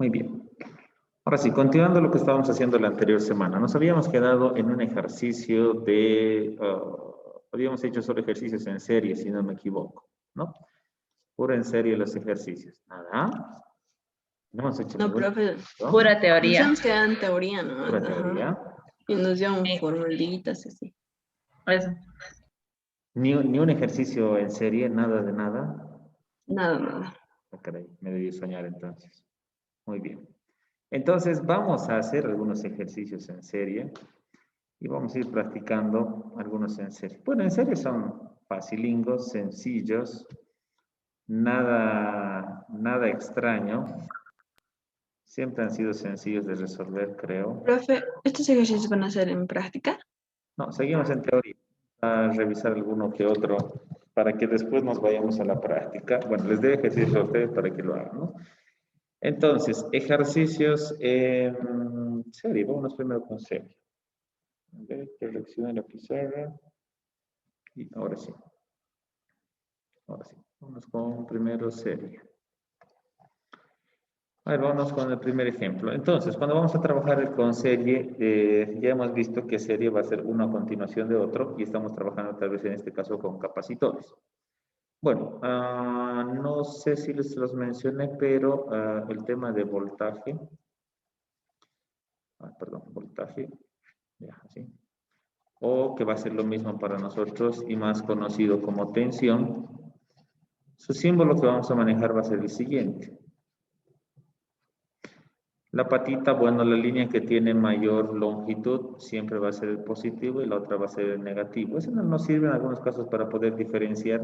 Muy bien. Ahora sí, continuando lo que estábamos haciendo la anterior semana, nos habíamos quedado en un ejercicio de, habíamos hecho solo ejercicios en serie, si no me equivoco, ¿no? Puro en serie los ejercicios. Nada. No hemos hecho No, ningún profe, ejercicio. Pura nos teoría. hemos quedado en teoría nomás. Pura Ajá. teoría. Y nos llevan Sí. formulitas y así. Eso. Ni un ejercicio en serie, nada de nada. Nada, nada. Ah, caray, me debí soñar entonces. Muy bien. Entonces vamos a hacer algunos ejercicios en serie y vamos a ir practicando algunos en serie. Bueno, en serie son facilingos, sencillos, nada extraño. Siempre han sido sencillos de resolver, creo. Profe, ¿estos ejercicios van a ser en práctica? No, seguimos en teoría. A revisar alguno que otro para que después nos vayamos a la práctica. Bueno, les doy ejercicios a ustedes para que lo hagan, ¿no? Entonces, ejercicios en serie. Vámonos primero con serie. A ver, que seleccione la pizarra. Y ahora sí. Ahora sí. Vamos con primero serie. A ver, vamos con el primer ejemplo. Entonces, cuando vamos a trabajar con serie, ya hemos visto que serie va a ser uno a continuación de otro y estamos trabajando tal vez en este caso con capacitores. Bueno, no sé si les los mencioné, pero el tema de voltaje, perdón, voltaje, ya, así, o que va a ser lo mismo para nosotros y más conocido como tensión, su símbolo que vamos a manejar va a ser el siguiente. La patita, bueno, la línea que tiene mayor longitud siempre va a ser el positivo y la otra va a ser el negativo. Eso nos sirve en algunos casos para poder diferenciar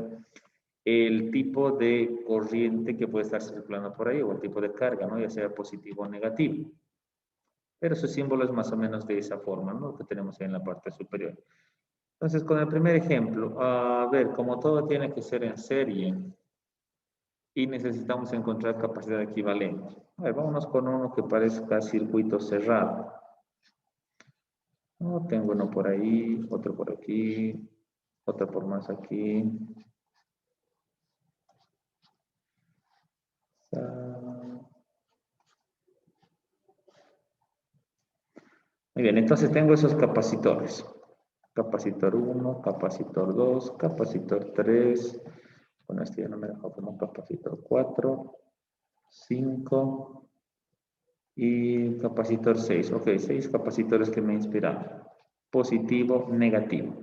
el tipo de corriente que puede estar circulando por ahí o el tipo de carga, ¿no? Ya sea positivo o negativo. Pero su símbolo es más o menos de esa forma, ¿no? Que tenemos ahí en la parte superior. Entonces, con el primer ejemplo, a ver, como todo tiene que ser en serie y necesitamos encontrar capacidad equivalente. A ver, vámonos con uno que parezca circuito cerrado. No, tengo uno por ahí, otro por aquí, otro por más aquí. Muy bien, entonces tengo esos capacitores. Capacitor 1, capacitor 2, capacitor 3. Bueno, este ya no me dejó como capacitor 4, 5 y capacitor 6. Ok, 6 capacitores que me inspiraron. Positivo, negativo.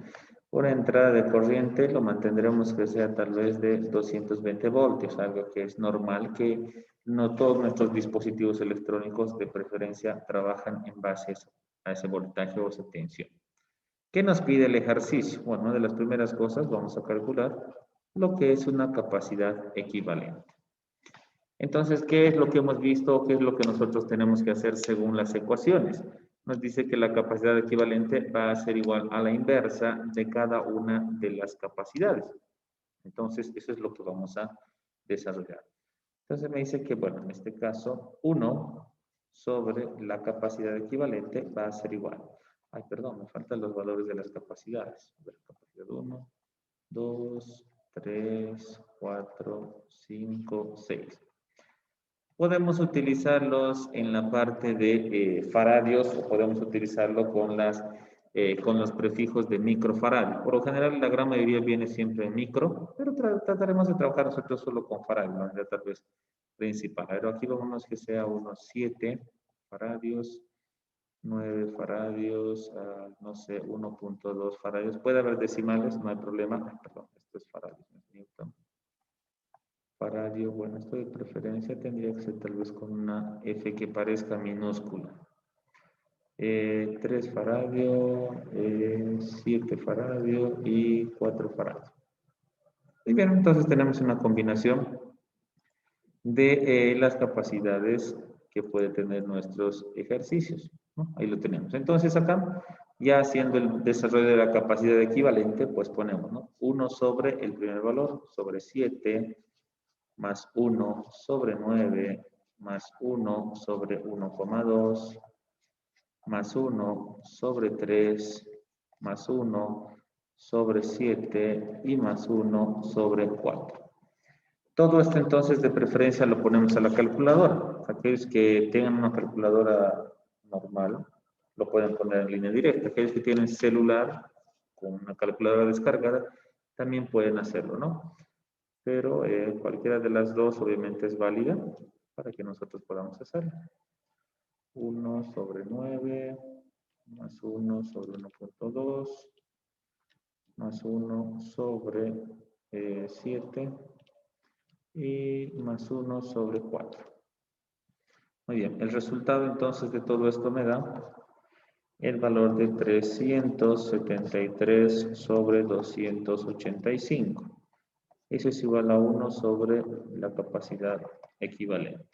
Una entrada de corriente lo mantendremos que sea tal vez de 220 voltios, algo que es normal que no todos nuestros dispositivos electrónicos de preferencia trabajan en base a ese voltaje o esa tensión. ¿Qué nos pide el ejercicio? Bueno, una de las primeras cosas vamos a calcular lo que es una capacidad equivalente. Entonces, ¿qué es lo que hemos visto? ¿Qué es lo que nosotros tenemos que hacer según las ecuaciones? Nos dice que la capacidad equivalente va a ser igual a la inversa de cada una de las capacidades. Entonces, eso es lo que vamos a desarrollar. Entonces me dice que, bueno, en este caso, 1 sobre la capacidad equivalente va a ser igual. Ay, perdón, me faltan los valores de las capacidades. A ver, capacidad 1, 2, 3, 4, 5, 6. Podemos utilizarlos en la parte de faradios o podemos utilizarlo con los prefijos de microfaradio. Por lo general, la gran mayoría viene siempre en micro, pero trataremos de trabajar nosotros solo con faradio, la manera tal vez principal. Pero aquí vamos que sea unos 7 faradios, 9 faradios, no sé, 1.2 faradios. Puede haber decimales, no hay problema. Perdón, esto es faradio, no es Newton. Faradio, bueno, esto de preferencia tendría que ser tal vez con una F que parezca minúscula. 3 faradio, 7 faradio y 4 faradio. Y bien, entonces tenemos una combinación de las capacidades que puede tener nuestros ejercicios, ¿no? Ahí lo tenemos. Entonces acá, ya haciendo el desarrollo de la capacidad equivalente, pues ponemos, ¿no? 1 sobre el primer valor, sobre 7, más 1 sobre 9, más 1 sobre 1,2, más 1 sobre 3, más 1 sobre 7 y más 1 sobre 4. Todo esto entonces de preferencia lo ponemos a la calculadora. Aquellos que tengan una calculadora normal lo pueden poner en línea directa. Aquellos que tienen celular con una calculadora descargada también pueden hacerlo, ¿no? Pero cualquiera de las dos obviamente es válida para que nosotros podamos hacerlo. 1 sobre 9 más 1 sobre 1.2 más 1 sobre 7 y más 1 sobre 4. Muy bien, el resultado entonces de todo esto me da el valor de 373 sobre 285. Eso es igual a 1 sobre la capacidad equivalente.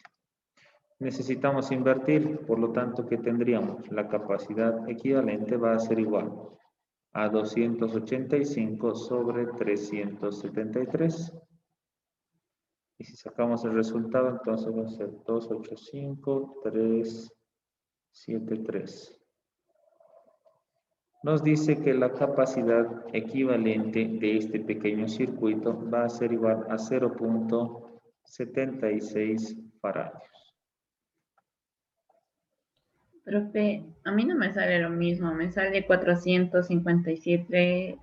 Necesitamos invertir, por lo tanto, ¿qué tendríamos? La capacidad equivalente va a ser igual a 285 sobre 373. Y si sacamos el resultado, entonces va a ser 285, 373. Nos dice que la capacidad equivalente de este pequeño circuito va a ser igual a 0.76 faradios. Profe, a mí no me sale lo mismo, me sale 457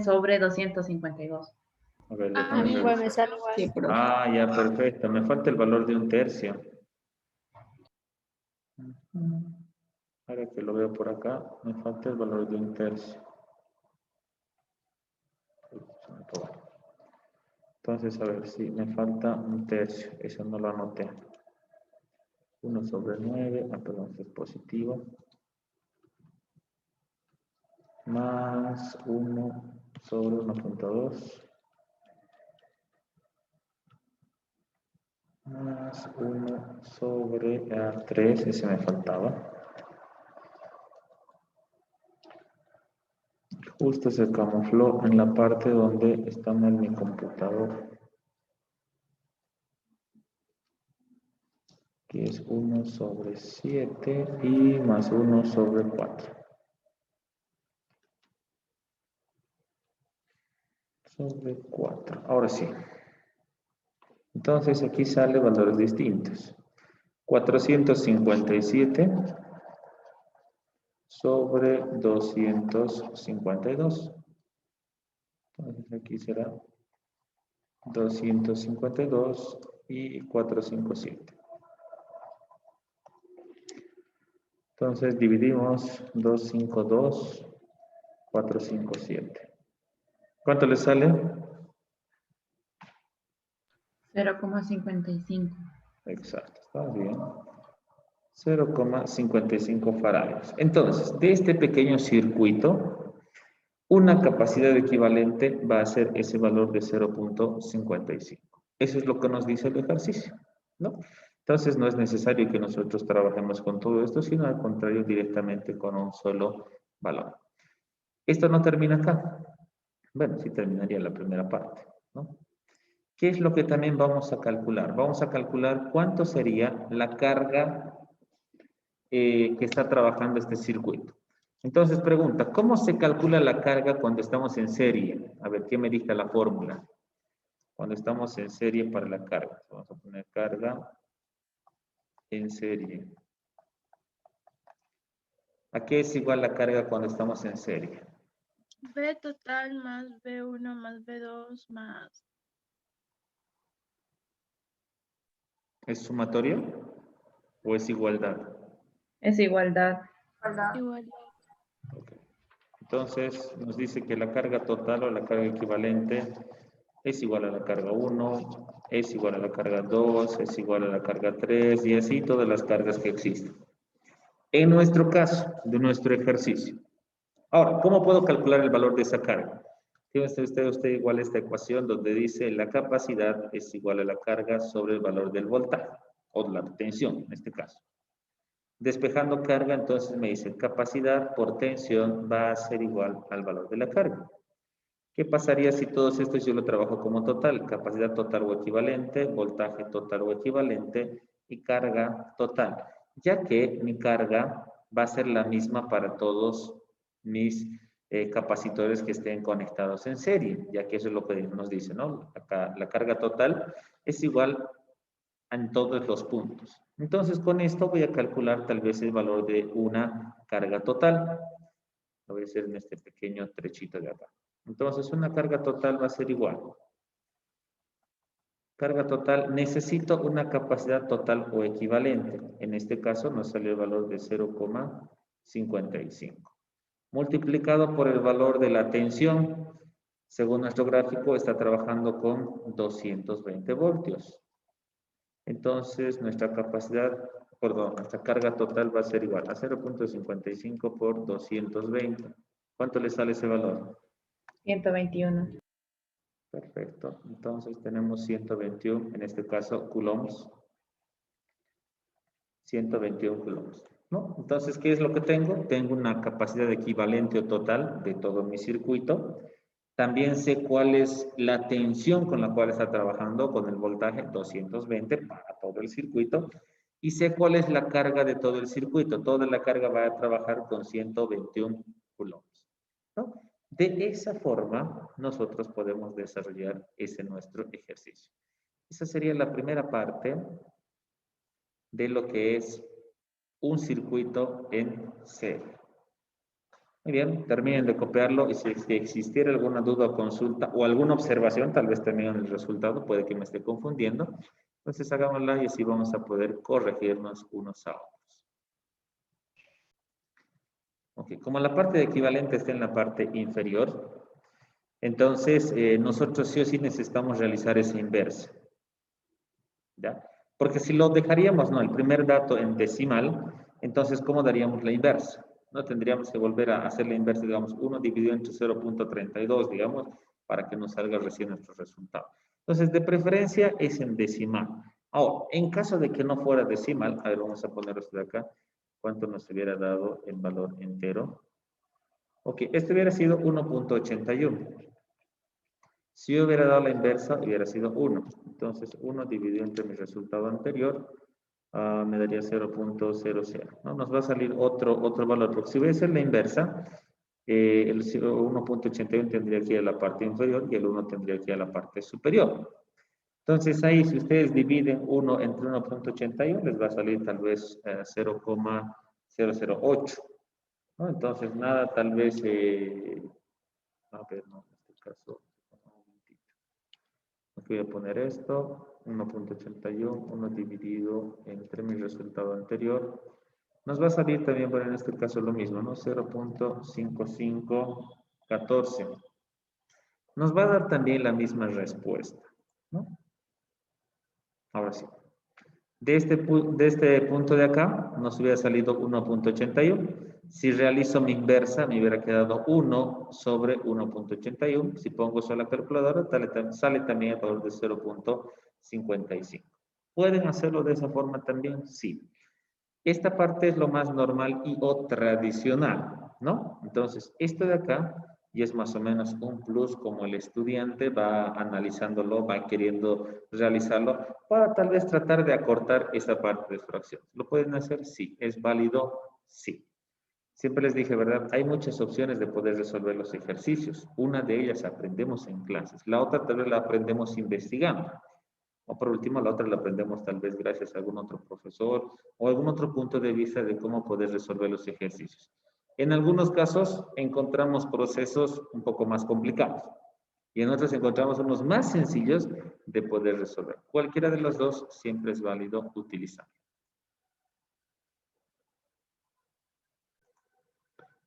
sobre 252. A ver, A déjame mí igual me revisar. sale igual. Sí, profe. Ah, ya, perfecto. Me falta el valor de 1/3. Ahora que lo veo por acá, me falta el valor de 1/3. Entonces, a ver, sí, me falta 1/3. Eso no lo anoté. 1 sobre 9, perdón, es positivo. Más 1 sobre 1.2. Más 1 sobre 3, ese me faltaba. Justo se camufló en la parte donde está mal mi computador. Que es 1 sobre 7 y más 1 sobre 4. Sobre 4. Ahora sí. Entonces aquí sale valores distintos. 457 sobre 252. Entonces aquí será 252 y 457. Entonces dividimos 252, 457. ¿Cuánto le sale? 0,55. Exacto, está bien. 0,55 faradios. Entonces, de este pequeño circuito, una capacidad equivalente va a ser ese valor de 0.55. Eso es lo que nos dice el ejercicio, ¿no? Entonces, no es necesario que nosotros trabajemos con todo esto, sino al contrario, directamente con un solo valor. Esto no termina acá. Bueno, sí terminaría la primera parte, ¿no? ¿Qué es lo que también vamos a calcular? Vamos a calcular cuánto sería la carga que está trabajando este circuito. Entonces pregunta, ¿cómo se calcula la carga cuando estamos en serie? A ver, ¿qué me dicta la fórmula? Cuando estamos en serie para la carga. Vamos a poner carga en serie. ¿A qué es igual la carga cuando estamos en serie? B total más B1 más B2 más... ¿Es sumatorio o es igualdad? Es igualdad. Igual. Okay. Entonces nos dice que la carga total o la carga equivalente es igual a la carga 1, es igual a la carga 2, es igual a la carga 3 y así todas las cargas que existen. En nuestro caso, de nuestro ejercicio. Ahora, ¿cómo puedo calcular el valor de esa carga? Tiene usted igual esta ecuación donde dice la capacidad es igual a la carga sobre el valor del voltaje o la tensión en este caso. Despejando carga, entonces me dice capacidad por tensión va a ser igual al valor de la carga. ¿Qué pasaría si todos estos yo lo trabajo como total? Capacidad total o equivalente, voltaje total o equivalente y carga total. Ya que mi carga va a ser la misma para todos mis capacitores que estén conectados en serie, ya que eso es lo que nos dice, ¿no? Acá, la carga total es igual en todos los puntos. Entonces, con esto voy a calcular tal vez el valor de una carga total. Lo voy a hacer en este pequeño trechito de acá. Entonces, una carga total va a ser igual. Carga total, necesito una capacidad total o equivalente. En este caso nos sale el valor de 0,55. Multiplicado por el valor de la tensión. Según nuestro gráfico, está trabajando con 220 voltios. Entonces, nuestra carga total va a ser igual a 0,55 por 220. ¿Cuánto le sale ese valor? 121. Perfecto. Entonces, tenemos 121, en este caso, coulombs. 121 coulombs, ¿no? Entonces, ¿qué es lo que tengo? Tengo una capacidad equivalente o total de todo mi circuito. También sé cuál es la tensión con la cual está trabajando con el voltaje 220 para todo el circuito. Y sé cuál es la carga de todo el circuito. Toda la carga va a trabajar con 121 coulombs, ¿no? De esa forma, nosotros podemos desarrollar ese nuestro ejercicio. Esa sería la primera parte de lo que es un circuito en serie. Muy bien, terminen de copiarlo y si existiera alguna duda o consulta o alguna observación, tal vez también en el resultado, puede que me esté confundiendo, entonces hagámosla y así vamos a poder corregirnos unos a otros. Ok, como la parte de equivalente está en la parte inferior, entonces nosotros sí o sí necesitamos realizar esa inversa. ¿Ya? Porque si lo dejaríamos, no, el primer dato en decimal, entonces ¿cómo daríamos la inversa? No tendríamos que volver a hacer la inversa, digamos, 1 dividido entre 0,32, digamos, para que nos salga recién nuestro resultado. Entonces, de preferencia es en decimal. Ahora, en caso de que no fuera decimal, a ver, vamos a poner esto de acá, ¿cuánto nos hubiera dado en valor entero? Ok, este hubiera sido 1,81. Si yo hubiera dado la inversa, hubiera sido 1. Entonces, 1 dividido entre mi resultado anterior, me daría 0,00. ¿No? Nos va a salir otro valor, porque si voy a hacer la inversa, el 1,81 tendría que ir a la parte inferior y el 1 tendría que ir a la parte superior. Entonces, ahí, si ustedes dividen 1 entre 1,81, les va a salir tal vez 0,008. ¿No? Entonces, nada, tal vez, a ver, no, en este caso, aquí voy a poner esto, 1,81, 1 dividido entre mi resultado anterior. Nos va a salir también, bueno, en este caso lo mismo, ¿no? 0,5514. Nos va a dar también la misma respuesta, ¿no? Ahora sí. De este punto de acá, nos hubiera salido 1,81. Si realizo mi inversa, me hubiera quedado 1 sobre 1,81. Si pongo eso a la calculadora, sale también el valor de 0,55. ¿Pueden hacerlo de esa forma también? Sí. Esta parte es lo más normal y o tradicional, ¿no? Entonces, esto de acá y es más o menos un plus como el estudiante va analizándolo, va queriendo realizarlo para tal vez tratar de acortar esa parte de fracción. ¿Lo pueden hacer? Sí. ¿Es válido? Sí. Siempre les dije, ¿verdad? Hay muchas opciones de poder resolver los ejercicios. Una de ellas aprendemos en clases. La otra tal vez la aprendemos investigando. O por último, la otra la aprendemos tal vez gracias a algún otro profesor o algún otro punto de vista de cómo poder resolver los ejercicios. En algunos casos encontramos procesos un poco más complicados y en otros encontramos unos más sencillos de poder resolver. Cualquiera de los dos siempre es válido utilizar.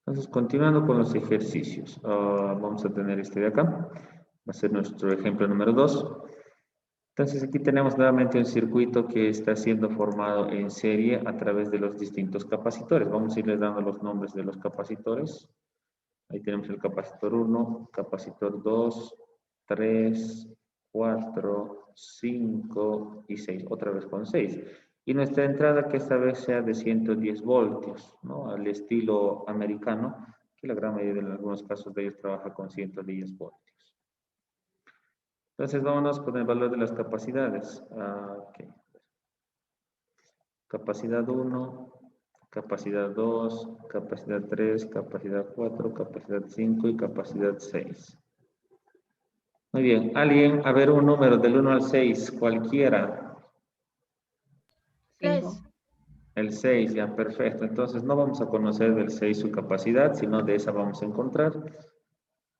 Entonces, continuando con los ejercicios, vamos a tener este de acá. Va a ser nuestro ejemplo número 2. Entonces aquí tenemos nuevamente un circuito que está siendo formado en serie a través de los distintos capacitores. Vamos a irles dando los nombres de los capacitores. Ahí tenemos el capacitor 1, capacitor 2, 3, 4, 5 y 6. Otra vez con 6. Y nuestra entrada que esta vez sea de 110 voltios, ¿no? Al estilo americano, que la gran mayoría de algunos casos de ellos trabaja con 110 voltios. Entonces, vámonos con el valor de las capacidades. Okay. Capacidad 1, capacidad 2, capacidad 3, capacidad 4, capacidad 5 y capacidad 6. Muy bien, alguien, a ver un número del 1 al 6, cualquiera. 5. 3. El 6, ya, perfecto. Entonces no vamos a conocer del 6 su capacidad, sino de esa vamos a encontrar.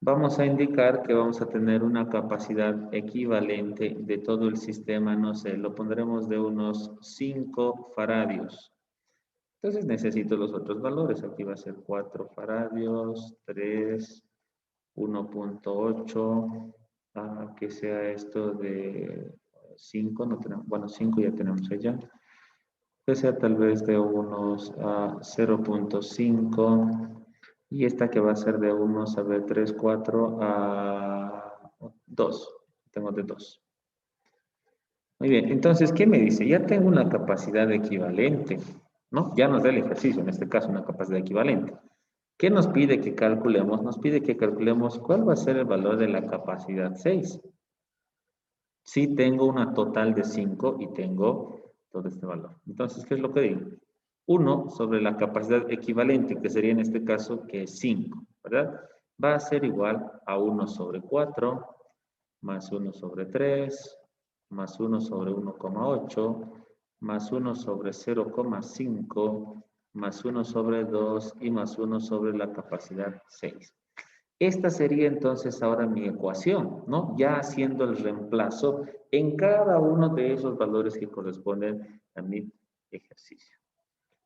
Vamos a indicar que vamos a tener una capacidad equivalente de todo el sistema, no sé, lo pondremos de unos 5 faradios. Entonces necesito los otros valores. Aquí va a ser 4 faradios, 3, 1.8, que sea esto de 5, no tenemos, bueno, 5 ya tenemos allá. Que sea tal vez de unos 0.5 y esta que va a ser de unos, a ver, 3, 4 a 2. Tengo de 2. Muy bien, entonces, ¿qué me dice? Ya tengo una capacidad equivalente, ¿no? Ya nos da el ejercicio, en este caso, una capacidad equivalente. ¿Qué nos pide que calculemos? Nos pide que calculemos cuál va a ser el valor de la capacidad 6. Si tengo una total de 5 y tengo todo este valor. Entonces, ¿qué es lo que digo? 1 sobre la capacidad equivalente, que sería en este caso que es 5, ¿verdad? Va a ser igual a 1 sobre 4, más 1 sobre 3, más 1 sobre 1,8, más 1 sobre 0,5, más 1 sobre 2 y más 1 sobre la capacidad 6. Esta sería entonces ahora mi ecuación, ¿no? Ya haciendo el reemplazo en cada uno de esos valores que corresponden a mi ejercicio.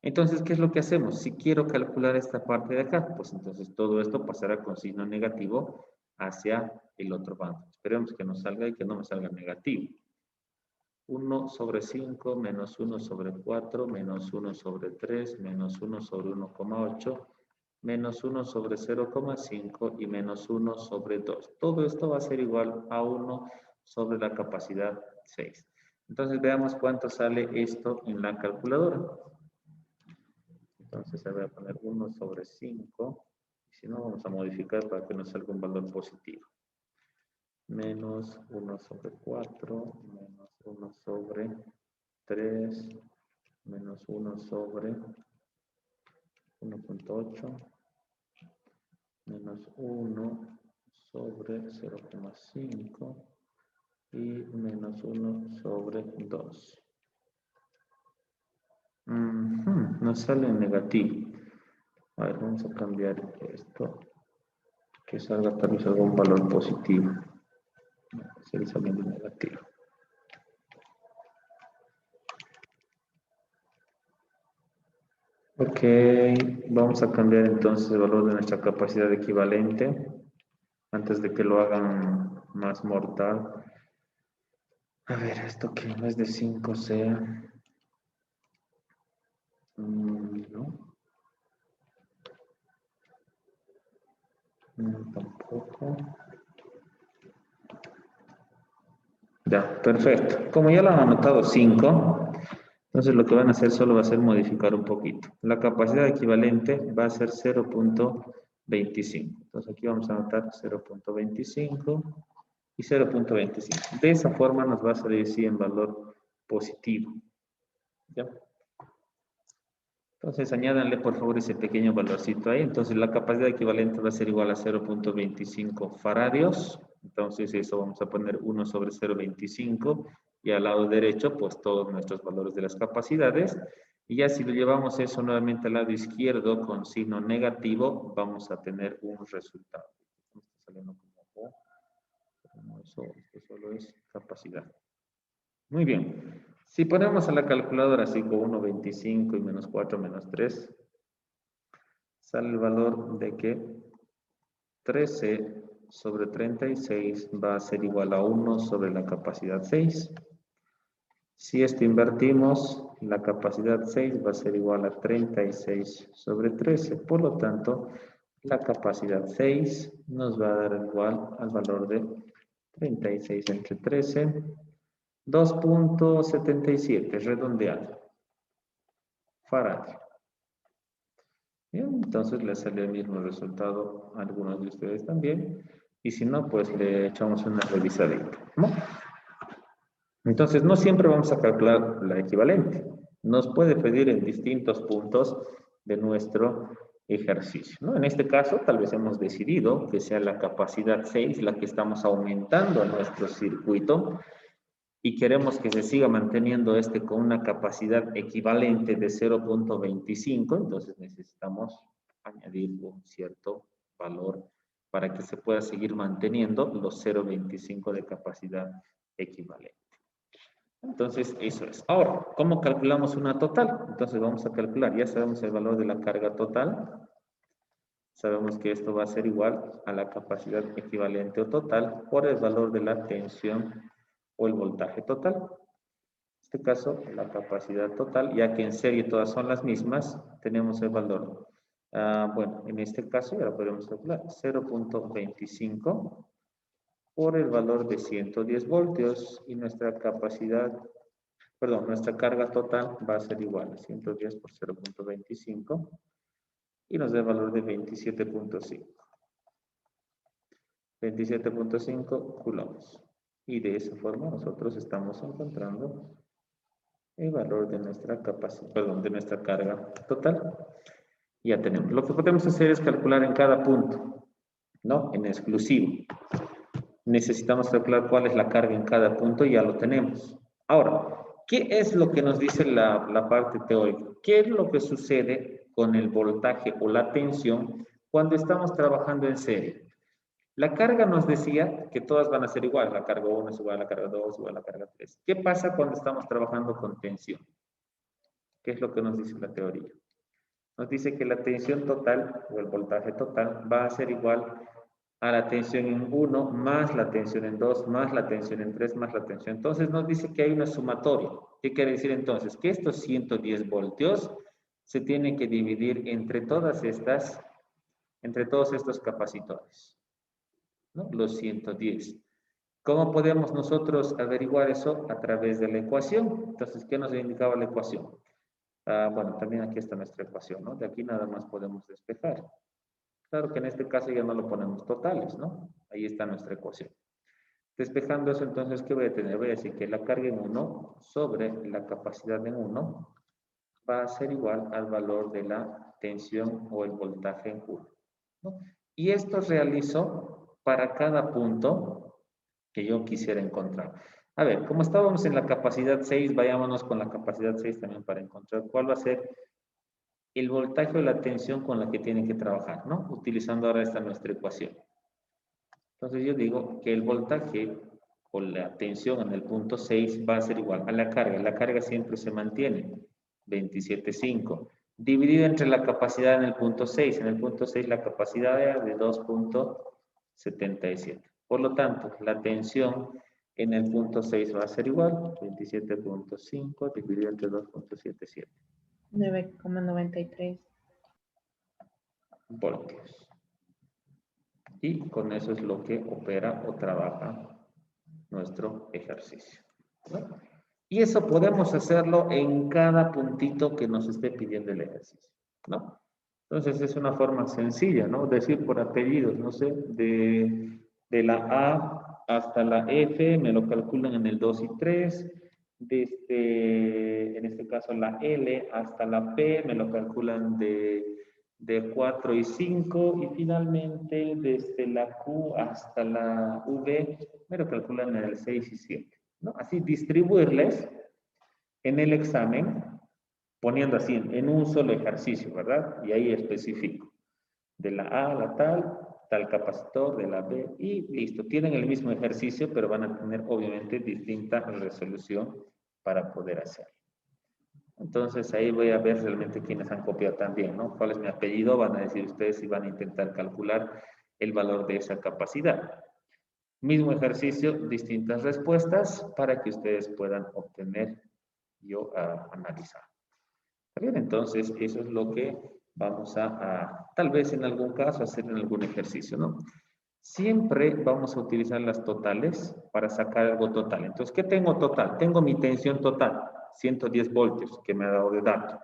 Entonces, ¿qué es lo que hacemos? Si quiero calcular esta parte de acá, pues entonces todo esto pasará con signo negativo hacia el otro bando. Esperemos que nos salga y que no me salga negativo. 1 sobre 5 menos 1 sobre 4 menos 1 sobre 3 menos 1 sobre 1,8 menos 1 sobre 0,5 y menos 1 sobre 2. Todo esto va a ser igual a 1 sobre la capacidad 6. Entonces veamos cuánto sale esto en la calculadora. Entonces voy a poner 1 sobre 5. Si no, vamos a modificar para que nos salga un valor positivo. Menos 1 sobre 4, menos 1 sobre 3, menos 1 sobre 1.8, menos 1 sobre 0,5 y menos 1 sobre 2. Nos sale en negativo. A ver, vamos a cambiar esto. Que salga tal vez algún valor positivo. Sigue saliendo negativo. Ok, vamos a cambiar entonces el valor de nuestra capacidad equivalente antes de que lo hagan más mortal. A ver, esto que en vez de 5 sea... no. Tampoco. Ya, perfecto. Como ya lo han anotado 5, entonces lo que van a hacer solo va a ser modificar un poquito. La capacidad equivalente va a ser 0.25. Entonces aquí vamos a anotar 0.25 y 0.25. De esa forma nos va a salir sí en valor positivo. ¿Ya? Entonces añádanle por favor ese pequeño valorcito ahí. Entonces la capacidad equivalente va a ser igual a 0.25 faradios. Entonces eso vamos a poner 1 sobre 0.25 y al lado derecho pues todos nuestros valores de las capacidades. Y ya si lo llevamos eso nuevamente al lado izquierdo con signo negativo, vamos a tener un resultado. Está saliendo como eso, esto solo es capacidad. Muy bien. Si ponemos a la calculadora 5, 1, 25 y menos 4 menos 3, sale el valor de que 13 sobre 36 va a ser igual a 1 sobre la capacidad 6. Si esto invertimos, la capacidad 6 va a ser igual a 36 sobre 13. Por lo tanto, la capacidad 6 nos va a dar igual al valor de 36 entre 13. 2.77, redondeado. Faraday. Bien, entonces le salió el mismo resultado a algunos de ustedes también. Y si no, pues le echamos una revisadita, ¿no? Entonces, no siempre vamos a calcular la equivalente. Nos puede pedir en distintos puntos de nuestro ejercicio, ¿no? En este caso, tal vez hemos decidido que sea la capacidad 6 la que estamos aumentando a nuestro circuito y queremos que se siga manteniendo con una capacidad equivalente de 0.25, entonces necesitamos añadir un cierto valor para que se pueda seguir manteniendo los 0.25 de capacidad equivalente. Entonces, eso es. Ahora, ¿cómo calculamos una total? Entonces, vamos a calcular, ya sabemos el valor de la carga total. Sabemos que esto va a ser igual a la capacidad equivalente o total por el valor de la tensión o el voltaje total. En este caso, la capacidad total, ya que en serie todas son las mismas, tenemos el valor. Bueno, en este caso ya lo podemos calcular. 0.25 por el valor de 110 voltios y nuestra capacidad, perdón, nuestra carga total va a ser igual a 110 por 0.25 y nos da el valor de 27.5. 27.5 coulombs. Y de esa forma nosotros estamos encontrando el valor de nuestra capacidad, perdón, de nuestra carga total. Ya tenemos. Lo que podemos hacer es calcular en cada punto, ¿no? En exclusivo. Necesitamos calcular cuál es la carga en cada punto y ya lo tenemos. Ahora, ¿qué es lo que nos dice la parte teórica? ¿Qué es lo que sucede con el voltaje o la tensión cuando estamos trabajando en serie? La carga nos decía que todas van a ser igual. La carga 1 es igual a la carga 2, igual a la carga 3. ¿Qué pasa cuando estamos trabajando con tensión? ¿Qué es lo que nos dice la teoría? Nos dice que la tensión total o el voltaje total va a ser igual a la tensión en 1 más la tensión en 2 más la tensión en 3 más la tensión. Entonces nos dice que hay una sumatoria. ¿Qué quiere decir entonces? Que estos 110 voltios se tienen que dividir entre todos estos capacitores, ¿no? Los 110. ¿Cómo podemos nosotros averiguar eso? A través de la ecuación. Entonces, ¿qué nos indicaba la ecuación? Bueno, también aquí está nuestra ecuación, ¿no? De aquí nada más podemos despejar. Claro que en este caso ya no lo ponemos totales, ¿no? Ahí está nuestra ecuación. Despejando eso, entonces, ¿qué voy a tener? Voy a decir que la carga en 1 sobre la capacidad en 1 va a ser igual al valor de la tensión o el voltaje en 1, ¿no? Y esto realizo para cada punto que yo quisiera encontrar. A ver, como estábamos en la capacidad 6, vayámonos con la capacidad 6 también para encontrar cuál va a ser el voltaje o la tensión con la que tienen que trabajar, ¿no? Utilizando ahora esta nuestra ecuación. Entonces yo digo que el voltaje o la tensión en el punto 6 va a ser igual a la carga. La carga siempre se mantiene, 27.5. Dividido entre la capacidad en el punto 6. En el punto 6 la capacidad era de 2.77. Por lo tanto, la tensión en el punto 6 va a ser igual, 27.5 dividido entre 2.77. 9,93 voltios. Y con eso es lo que opera o trabaja nuestro ejercicio, ¿no? Y eso podemos hacerlo en cada puntito que nos esté pidiendo el ejercicio, ¿no? Entonces es una forma sencilla, ¿no? Decir por apellidos, no sé, de la A hasta la F me lo calculan en el 2 y 3, en este caso la L hasta la P me lo calculan de 4 y 5 y finalmente desde la Q hasta la V me lo calculan en el 6 y 7, ¿no? Así distribuirles en el examen poniendo así en un solo ejercicio, ¿verdad? Y ahí específico. De la A a la tal capacitor, de la B y listo. Tienen el mismo ejercicio, pero van a tener obviamente distinta resolución para poder hacerlo. Entonces ahí voy a ver realmente quiénes han copiado también, ¿no? ¿Cuál es mi apellido? Van a decir ustedes y van a intentar calcular el valor de esa capacidad. Mismo ejercicio, distintas respuestas para que ustedes puedan obtener yo analizar. ¿Está bien? Entonces eso es lo que vamos a tal vez en algún caso hacer en algún ejercicio, ¿no? Siempre vamos a utilizar las totales para sacar algo total. Entonces, ¿qué tengo total? Tengo mi tensión total, 110 voltios, que me ha dado de dato.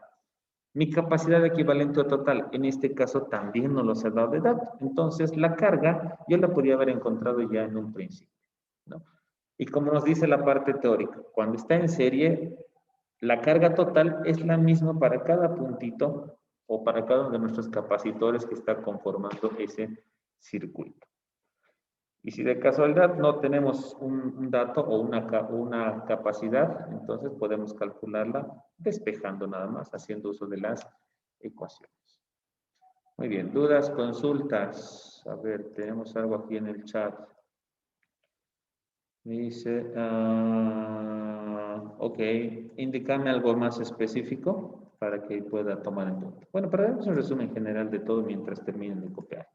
Mi capacidad equivalente total, en este caso también nos los ha dado de dato. Entonces, la carga yo la podía haber encontrado ya en un principio, ¿no? Y como nos dice la parte teórica, cuando está en serie, la carga total es la misma para cada puntito o para cada uno de nuestros capacitores que está conformando ese circuito. Y si de casualidad no tenemos un dato o una capacidad, entonces podemos calcularla despejando nada más, haciendo uso de las ecuaciones. Muy bien, dudas, consultas. A ver, tenemos algo aquí en el chat. Dice, ok, indícame algo más específico para que pueda tomar en cuenta. Bueno, para darles un resumen general de todo mientras terminen de copiar.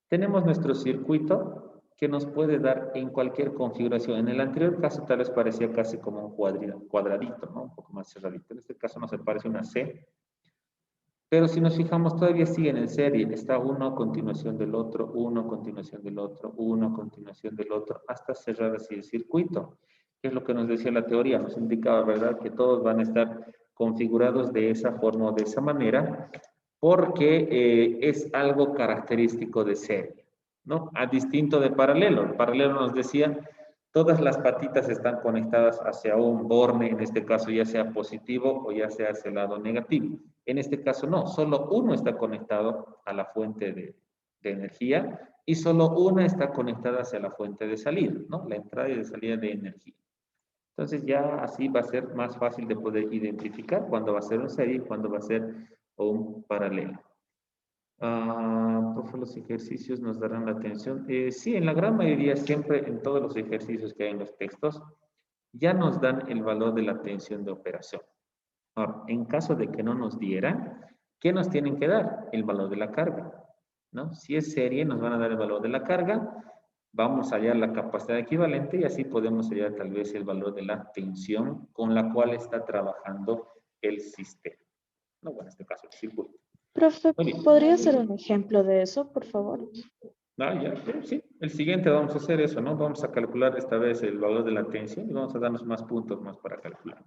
Tenemos nuestro circuito que nos puede dar en cualquier configuración. En el anterior caso tal vez parecía casi como un cuadradito, ¿no? Un poco más cerradito. En este caso nos parece una C. Pero si nos fijamos, todavía siguen en serie. Está uno a continuación del otro, uno a continuación del otro, uno a continuación del otro, hasta cerrar así el circuito. Que es lo que nos decía la teoría. Nos indicaba, ¿verdad?, que todos van a estar configurados de esa forma o de esa manera, porque es algo característico de serie, ¿no? A distinto de paralelo. El paralelo nos decía, todas las patitas están conectadas hacia un borne, en este caso ya sea positivo o ya sea hacia el lado negativo. En este caso no, solo uno está conectado a la fuente de energía y solo una está conectada hacia la fuente de salida, ¿no? La entrada y de salida de energía. Entonces ya así va a ser más fácil de poder identificar cuándo va a ser una serie y cuándo va a ser un paralelo. Por los ejercicios nos darán la atención. Sí, en la gran mayoría, siempre en todos los ejercicios que hay en los textos, ya nos dan el valor de la tensión de operación. Ahora, en caso de que no nos dieran, ¿qué nos tienen que dar? El valor de la carga, ¿no? Si es serie, nos van a dar el valor de la carga, vamos a hallar la capacidad equivalente y así podemos hallar tal vez el valor de la tensión con la cual está trabajando el sistema. No, bueno, en este caso el circuito. Profe, Muy bien. ¿podría ser un ejemplo de eso, por favor? Ya, sí. El siguiente vamos a hacer eso, ¿no? Vamos a calcular esta vez el valor de la tensión y vamos a darnos más puntos más para calcular.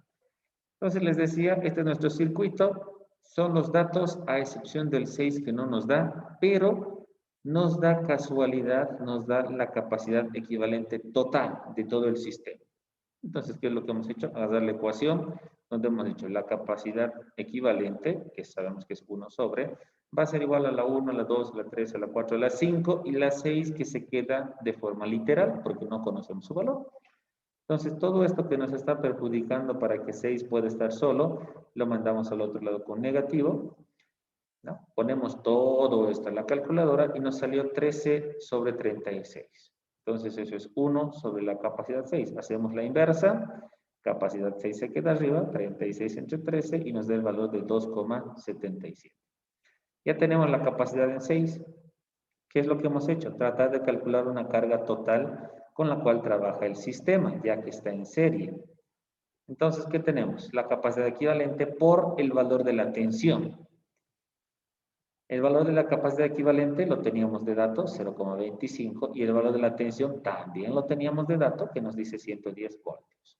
Entonces les decía, este es nuestro circuito, son los datos a excepción del 6 que no nos da, pero nos da casualidad, nos da la capacidad equivalente total de todo el sistema. Entonces, ¿qué es lo que hemos hecho? Agarrar la ecuación donde hemos dicho la capacidad equivalente, que sabemos que es 1 sobre, va a ser igual a la 1, a la 2, a la 3, a la 4, a la 5 y la 6 que se queda de forma literal porque no conocemos su valor. Entonces, todo esto que nos está perjudicando para que 6 pueda estar solo, lo mandamos al otro lado con negativo, ¿no? Ponemos todo esto en la calculadora y nos salió 13 sobre 36. Entonces, eso es 1 sobre la capacidad 6. Hacemos la inversa, capacidad 6 se queda arriba, 36 entre 13 y nos da el valor de 2,77. Ya tenemos la capacidad en 6. ¿Qué es lo que hemos hecho? Tratar de calcular una carga total con la cual trabaja el sistema, ya que está en serie. Entonces, ¿qué tenemos? La capacidad equivalente por el valor de la tensión. El valor de la capacidad equivalente lo teníamos de dato, 0,25, y el valor de la tensión también lo teníamos de dato, que nos dice 110 voltios.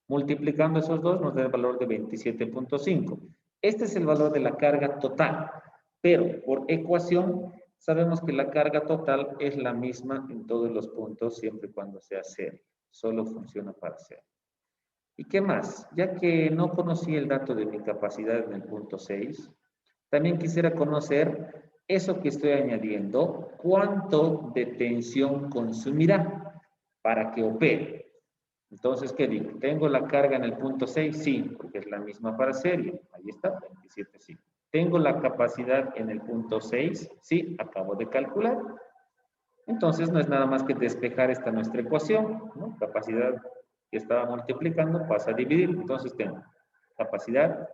Multiplicando esos dos nos da el valor de 27.5. Este es el valor de la carga total, pero por ecuación sabemos que la carga total es la misma en todos los puntos siempre y cuando sea serie. Solo funciona para serie. ¿Y qué más? Ya que no conocí el dato de mi capacidad en el punto 6, también quisiera conocer eso que estoy añadiendo, cuánto de tensión consumirá para que opere. Entonces, ¿qué digo? ¿Tengo la carga en el punto 6? Sí, porque es la misma para serie. Ahí está, 27,5. ¿Tengo la capacidad en el punto 6? Sí, acabo de calcular. Entonces, no es nada más que despejar esta nuestra ecuación, ¿no? Capacidad que estaba multiplicando pasa a dividir. Entonces, tengo capacidad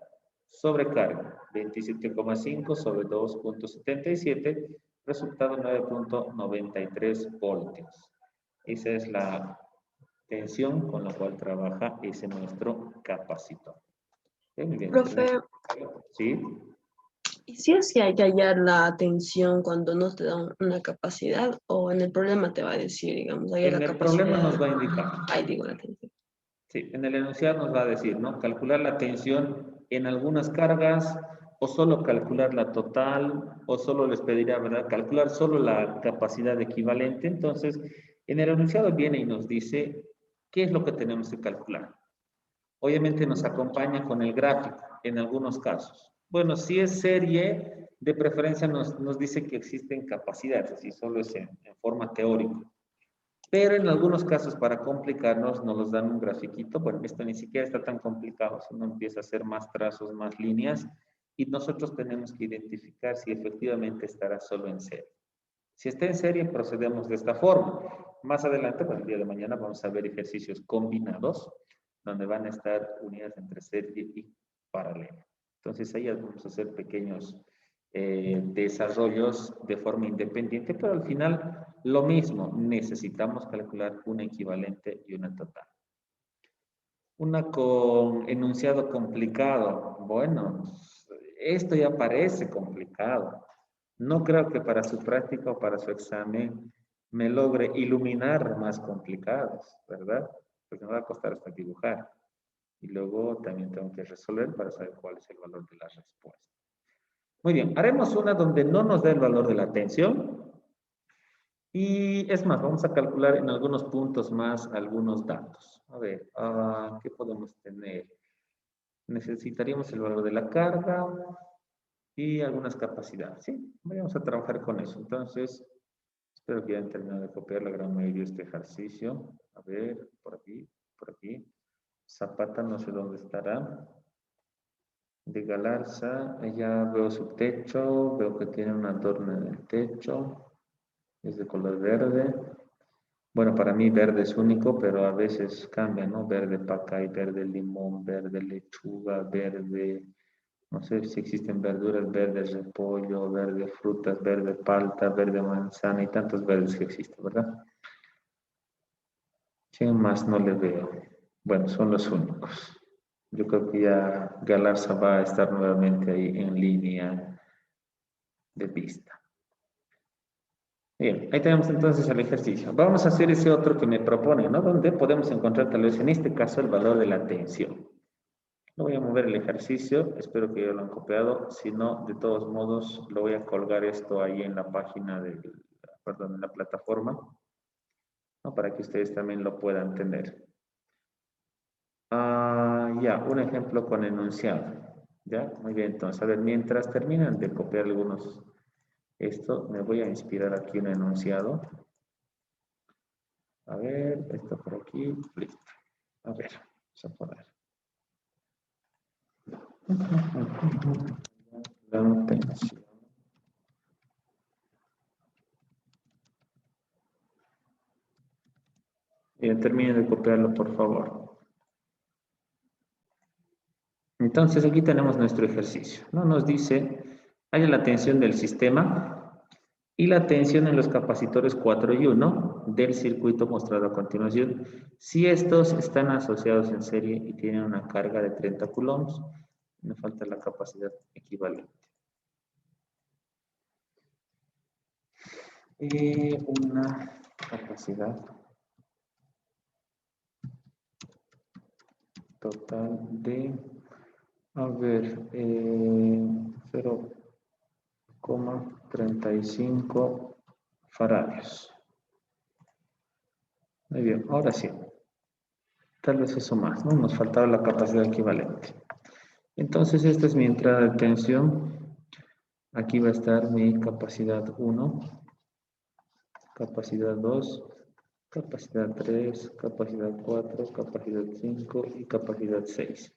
sobre carga, 27,5 sobre 2,77, resultado 9,93 voltios. Esa es la tensión con la cual trabaja ese nuestro capacitor. Muy bien. Profe, ¿Sí? ¿y si es que hay que hallar la tensión cuando no te dan una capacidad o en el problema te va a decir, digamos, hay En la el capacidad? problema nos va a indicar. Ahí digo la tensión. Sí, en el enunciado nos va a decir, ¿no? Calcular la tensión en algunas cargas, o solo calcular la total, o solo les pedirá, ¿verdad? Calcular solo la capacidad equivalente. Entonces, en el enunciado viene y nos dice qué es lo que tenemos que calcular. Obviamente nos acompaña con el gráfico en algunos casos. Bueno, si es serie, de preferencia nos dice que existen capacidades y solo es en forma teórica. Pero en algunos casos, para complicarnos, nos los dan un grafiquito. Bueno, esto ni siquiera está tan complicado, sino empieza a hacer más trazos, más líneas, y nosotros tenemos que identificar si efectivamente estará solo en serie. Si está en serie, procedemos de esta forma. Más adelante, para el día de mañana, vamos a ver ejercicios combinados, donde van a estar unidas entre serie y paralela. Entonces, ahí vamos a hacer pequeños desarrollos de forma independiente, pero al final lo mismo, necesitamos calcular una equivalente y una total. Una con enunciado complicado. Bueno, esto ya parece complicado. No creo que para su práctica o para su examen me logre iluminar más complicados, ¿verdad? Porque me va a costar hasta dibujar. Y luego también tengo que resolver para saber cuál es el valor de la respuesta. Muy bien, haremos una donde no nos dé el valor de la tensión. Y es más, vamos a calcular en algunos puntos más algunos datos. A ver, ¿qué podemos tener? Necesitaríamos el valor de la carga y algunas capacidades, ¿sí? Vamos a trabajar con eso. Entonces, espero que ya hayan terminado de copiar la gran mayoría de este ejercicio. A ver, por aquí, por aquí. Zapata, no sé dónde estará. De Galarza, ya veo su techo, veo que tiene un adorno en el techo. Es de color verde. Bueno, para mí verde es único, pero a veces cambia, ¿no? Verde pacay, verde limón, verde lechuga, verde, no sé si existen verduras, verde repollo, verde frutas, verde palta, verde manzana y tantos verdes que existen, ¿verdad? ¿Quién más no le veo? Bueno, son los únicos. Yo creo que ya Galarza va a estar nuevamente ahí en línea de vista. Bien, ahí tenemos entonces el ejercicio. Vamos a hacer ese otro que me propone, ¿no? Donde podemos encontrar tal vez en este caso el valor de la tensión. No voy a mover el ejercicio, espero que ya lo han copiado. Si no, de todos modos, lo voy a colgar esto ahí en la página perdón, en la plataforma, ¿no? Para que ustedes también lo puedan tener. Ya, un ejemplo con enunciado. ¿Ya? Muy bien, entonces, a ver, mientras terminan de copiar algunos, esto, me voy a inspirar aquí un enunciado. A ver, esto por aquí, listo. A ver, vamos a poner. La tensión. Bien, terminen de copiarlo, por favor. Entonces, aquí tenemos nuestro ejercicio, ¿no? Nos dice, haya la tensión del sistema y la tensión en los capacitores 4 y 1 del circuito mostrado a continuación, si estos están asociados en serie y tienen una carga de 30 coulombs. Me falta la capacidad equivalente. Una capacidad total de, a ver, 0,35 faradios. Muy bien, ahora sí. Tal vez eso más, ¿no? Nos faltaba la capacidad equivalente. Entonces, esta es mi entrada de tensión. Aquí va a estar mi capacidad 1, capacidad 2, capacidad 3, capacidad 4, capacidad 5 y capacidad 6.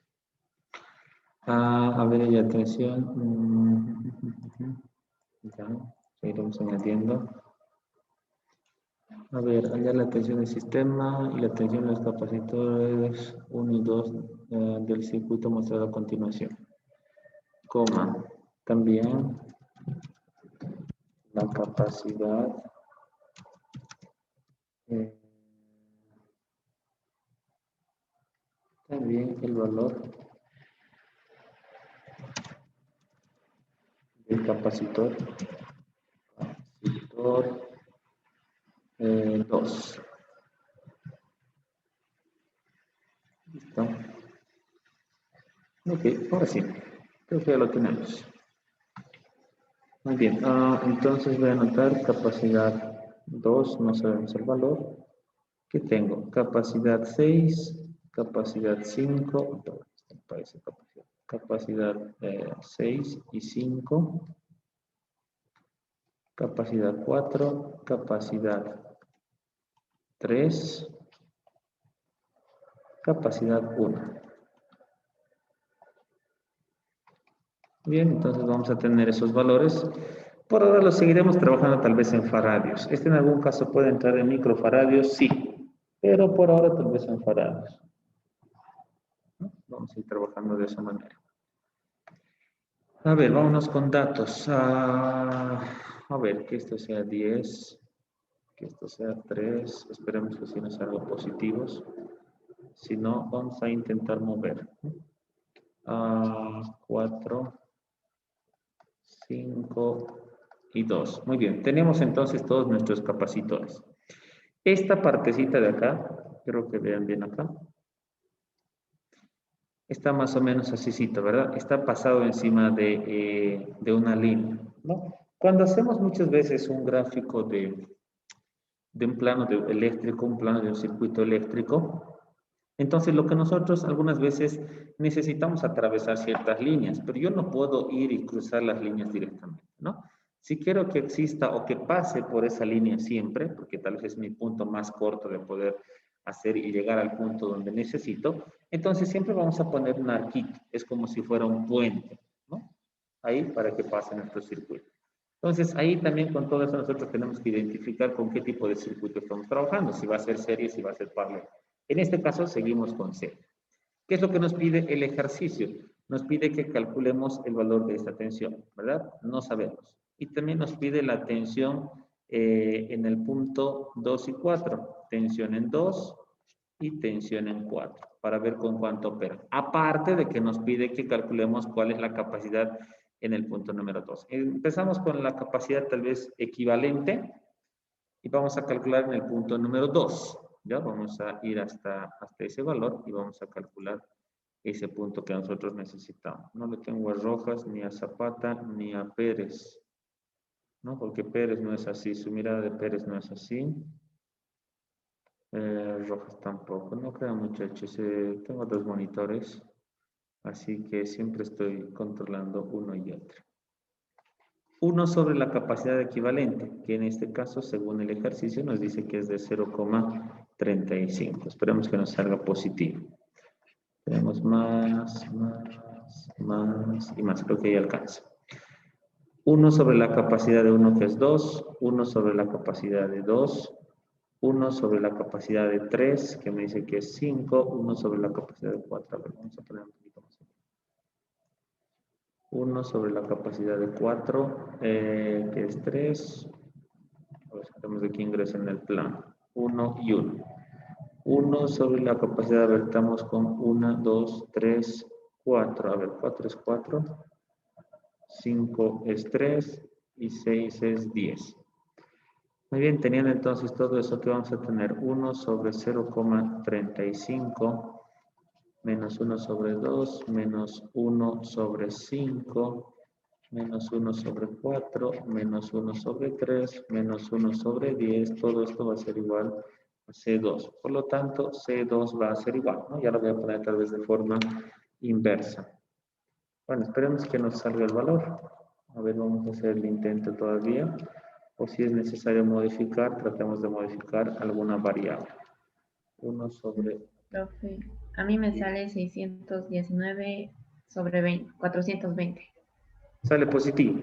A ver, ya tensión. Ya, iremos añadiendo. A ver, allá la tensión del sistema y la tensión de los capacitores 1 y 2 del circuito mostrado a continuación. Coma, también la capacidad también el valor del capacitor 2. Listo. Ok, ahora sí. Creo que ya lo tenemos. Muy bien. Entonces voy a anotar capacidad 2, no sabemos el valor. ¿Qué tengo? Capacidad 6, capacidad 5. Parece capacidad. capacidad 6 y 5, capacidad 4, capacidad 3, capacidad 1. Bien, entonces vamos a tener esos valores. Por ahora los seguiremos trabajando tal vez en faradios. Este en algún caso puede entrar en microfaradios, sí, pero por ahora tal vez en faradios. Vamos a ir trabajando de esa manera. A ver, vámonos con datos. A ver, que esto sea 10, que esto sea 3. Esperemos que sí nos salga positivos. Si no, vamos a intentar mover. 4, 5 y 2. Muy bien, tenemos entonces todos nuestros capacitores. Esta partecita de acá, creo que vean bien acá, está más o menos así, ¿verdad? Está pasado encima de una línea, ¿no? Cuando hacemos muchas veces un gráfico de un plano eléctrico, un plano de un circuito eléctrico, entonces lo que nosotros algunas veces necesitamos atravesar ciertas líneas, pero yo no puedo ir y cruzar las líneas directamente, ¿no? Si quiero que exista o que pase por esa línea siempre, porque tal vez es mi punto más corto de poder hacer y llegar al punto donde necesito, entonces siempre vamos a poner un arquito, es como si fuera un puente, ¿no? Ahí para que pase nuestro circuito. Entonces ahí también con todo eso nosotros tenemos que identificar con qué tipo de circuito estamos trabajando, si va a ser serie, si va a ser paralelo. En este caso seguimos con serie. ¿Qué es lo que nos pide el ejercicio? Nos pide que calculemos el valor de esta tensión, ¿verdad? No sabemos. Y también nos pide la tensión en el punto 2 y 4. Tensión en 2 y tensión en 4, para ver con cuánto opera. Aparte de que nos pide que calculemos cuál es la capacidad en el punto número 2. Empezamos con la capacidad tal vez equivalente y vamos a calcular en el punto número 2. Ya vamos a ir hasta ese valor y vamos a calcular ese punto que nosotros necesitamos. No le tengo a Rojas, ni a Zapata, ni a Pérez, ¿no? Porque Pérez no es así, su mirada de Pérez no es así. Rojas tampoco, no creo muchachos, tengo dos monitores, así que siempre estoy controlando uno y otro. 1 sobre la capacidad equivalente, que en este caso, según el ejercicio, nos dice que es de 0,35. Esperemos que nos salga positivo. Tenemos más y más. Creo que ahí alcanza. 1 sobre la capacidad de 1, que es 2. 1 sobre la capacidad de 2. 1 sobre la capacidad de 3, que me dice que es 5. 1 sobre la capacidad de 4. A ver, vamos a poner un poquito más. 1 sobre la capacidad de 4, que es 3. A ver, sabemos de qué ingresa en el plano. 1 y 1. 1 sobre la capacidad, a ver, estamos con 1, 2, 3, 4. A ver, 4 es 4. 5 es 3 y 6 es 10. Muy bien, teniendo entonces todo eso, que vamos a tener 1 sobre 0,35 menos 1 sobre 2, menos 1 sobre 5, menos 1 sobre 4, menos 1 sobre 3, menos 1 sobre 10, todo esto va a ser igual a C2. Por lo tanto, C2 va a ser igual, ¿no? Ya lo voy a poner tal vez de forma inversa. Bueno, esperemos que nos salga el valor. A ver, vamos a hacer el intento todavía. O si es necesario modificar, tratemos de modificar alguna variable. 1 sobre... Profe, a mí me sale 619 sobre 420. Sale positivo.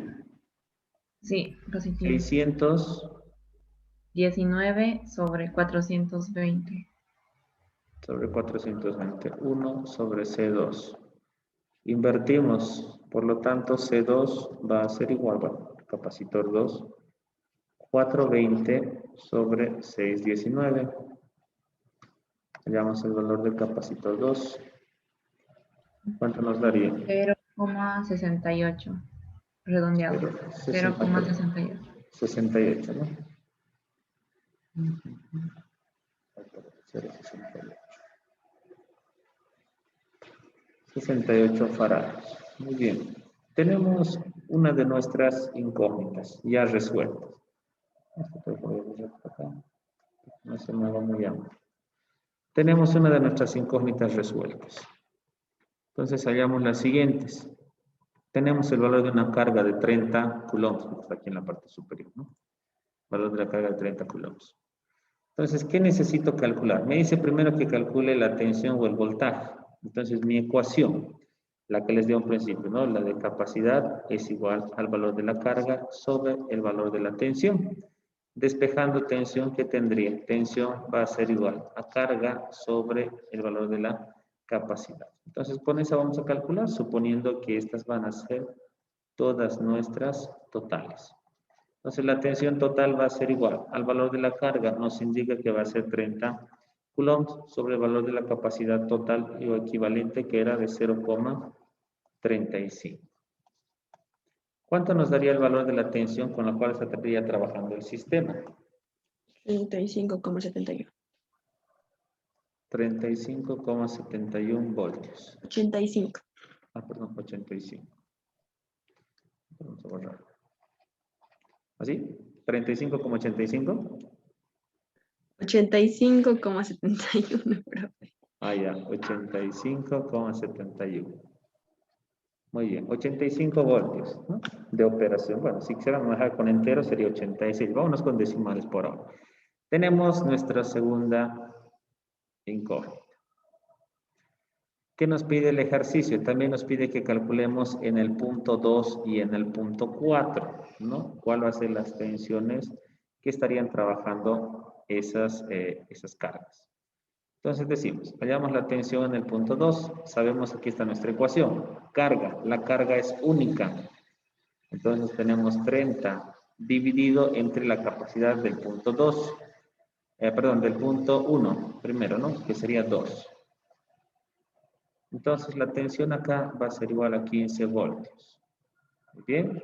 Sí, positivo. 619 sobre 420. sobre 420. 1 sobre C2. Invertimos, por lo tanto C2 va a ser igual, bueno, capacitor 2, 420 sobre 619. Hallamos el valor del capacitor 2. ¿Cuánto nos daría? 0,68. Redondeado. 0,68. 68, ¿no? 0,68. 68 farados. Muy bien. Tenemos una de nuestras incógnitas ya resueltas. No se mueva muy amplio. Tenemos una de nuestras incógnitas resueltas. Entonces hallamos las siguientes. Tenemos el valor de una carga de 30 coulombs, que está aquí en la parte superior, ¿no? Valor de la carga de 30 coulombs. Entonces, ¿qué necesito calcular? Me dice primero que calcule la tensión o el voltaje. Entonces, mi ecuación, la que les di a un principio, ¿no? La de capacidad es igual al valor de la carga sobre el valor de la tensión. Despejando tensión, ¿qué tendría? Tensión va a ser igual a carga sobre el valor de la capacidad. Entonces, con esa vamos a calcular, suponiendo que estas van a ser todas nuestras totales. Entonces, la tensión total va a ser igual al valor de la carga, nos indica que va a ser 30 coulombs sobre el valor de la capacidad total o equivalente, que era de 0,35. ¿Cuánto nos daría el valor de la tensión con la cual se estaría trabajando el sistema? 35,71. 35,71 voltios. 85. Perdón, 85. Vamos a borrar. ¿Así? 35,85. 85,71, profe. Ya, 85,71. Muy bien, 85 voltios, ¿no? De operación. Bueno, si quisiéramos manejar con enteros sería 86. Vámonos con decimales por ahora. Tenemos nuestra segunda incógnita. ¿Qué nos pide el ejercicio? También nos pide que calculemos en el punto 2 y en el punto 4, ¿no? ¿Cuál va a ser las tensiones que estarían trabajando esas cargas? Entonces decimos, hallamos la tensión en el punto 2, sabemos aquí está nuestra ecuación, carga, la carga es única, entonces tenemos 30 dividido entre la capacidad del punto 2, del punto 1, primero, ¿no? Que sería 2. Entonces la tensión acá va a ser igual a 15 voltios. Muy bien,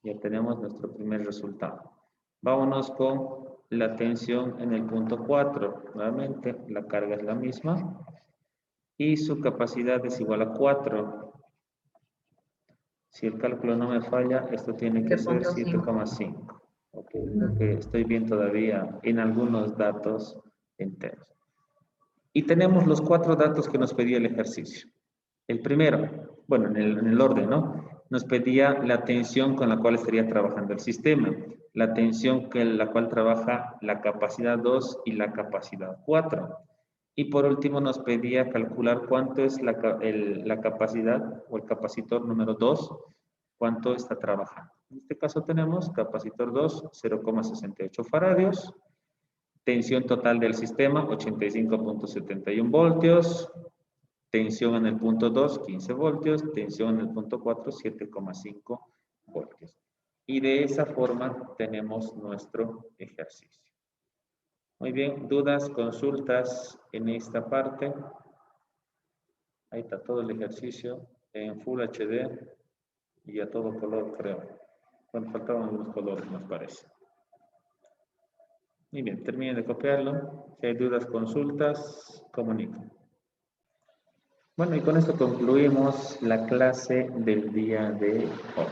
ya tenemos nuestro primer resultado. Vámonos con la tensión en el punto 4. Nuevamente, la carga es la misma. Y su capacidad es igual a 4. Si el cálculo no me falla, esto tiene que ser 7,5. Ok, lo que estoy bien todavía en algunos datos enteros. Y tenemos los 4 datos que nos pedía el ejercicio. El primero, bueno, en el orden, ¿no? Nos pedía la tensión con la cual estaría trabajando el sistema, la tensión con la cual trabaja la capacidad 2 y la capacidad 4. Y por último nos pedía calcular cuánto es la capacidad o el capacitor número 2, cuánto está trabajando. En este caso tenemos capacitor 2, 0,68 faradios, tensión total del sistema, 85,71 voltios, tensión en el punto 2, 15 voltios. Tensión en el punto 4, 7,5 voltios. Y de esa forma tenemos nuestro ejercicio. Muy bien, dudas, consultas en esta parte. Ahí está todo el ejercicio en Full HD y a todo color, creo. Bueno, faltaban algunos colores, nos parece. Muy bien, terminen de copiarlo. Si hay dudas, consultas, comuniquen. Bueno, y con esto concluimos la clase del día de hoy.